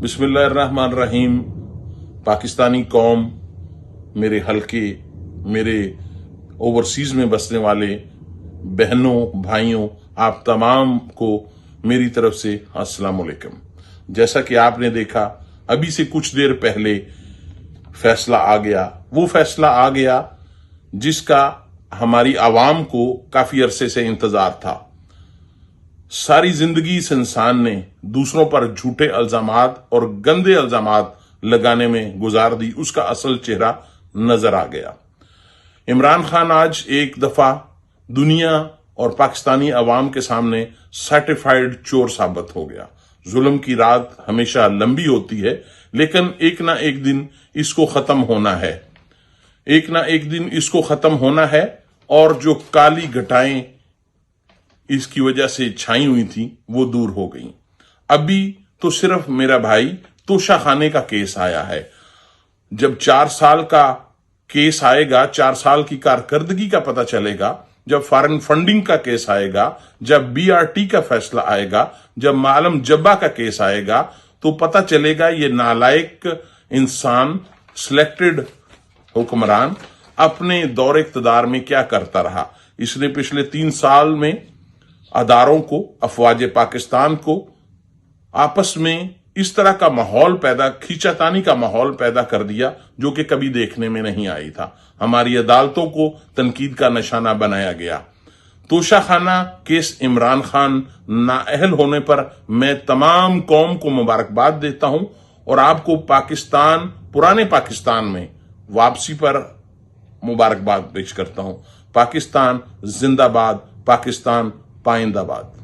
बिस्मिल्लाहिर्रहमानिर्रहीम। पाकिस्तानी कौम, मेरे हल्के, मेरे ओवरसीज में बसने वाले बहनों भाइयों, आप तमाम को मेरी तरफ से अस्सलाम वालेकुम। जैसा कि आपने देखा, अभी से कुछ देर पहले फैसला आ गया, वो फैसला आ गया जिसका हमारी आवाम को काफी अरसे से इंतजार था। सारी जिंदगी इस इंसान ने दूसरों पर झूठे इल्जामात और गंदे इल्जामात लगाने में गुजार दी, उसका असल चेहरा नजर आ गया। इमरान खान आज एक दफा दुनिया और पाकिस्तानी अवाम के सामने सर्टिफाइड चोर साबित हो गया। जुल्म की रात हमेशा लंबी होती है, लेकिन एक ना एक दिन इसको खत्म होना है, एक ना एक दिन इसको खत्म होना है। और जो काली घटाएं इसकी वजह से छाई हुई थी वो दूर हो गई। अभी तो सिर्फ मेरा भाई तोशा खाने का केस आया है। जब 4 साल का केस आएगा, 4 साल की कारकर्दगी का पता चलेगा, जब फॉरेन फंडिंग का केस आएगा, जब BRT का फैसला आएगा, जब मालम जब्बा का केस आएगा, तो पता चलेगा ये नालायक इंसान, सिलेक्टेड हुक्मरान अपने दौर इक़्तिदार में क्या करता रहा। इसने पिछले 3 साल में अदारों को, अफवाज पाकिस्तान को आपस में इस तरह का माहौल पैदा, खींचातानी का माहौल पैदा कर दिया जो कि कभी देखने में नहीं आई था। हमारी अदालतों को तनकीद का निशाना बनाया गया। तोशा खाना केस इमरान खान नाअहल होने पर मैं तमाम कौम को मुबारकबाद देता हूं और आपको पाकिस्तान, पुराने पाकिस्तान में वापसी पर मुबारकबाद पेश करता हूं। पाकिस्तान जिंदाबाद, पाकिस्तान पाइंदाबाद।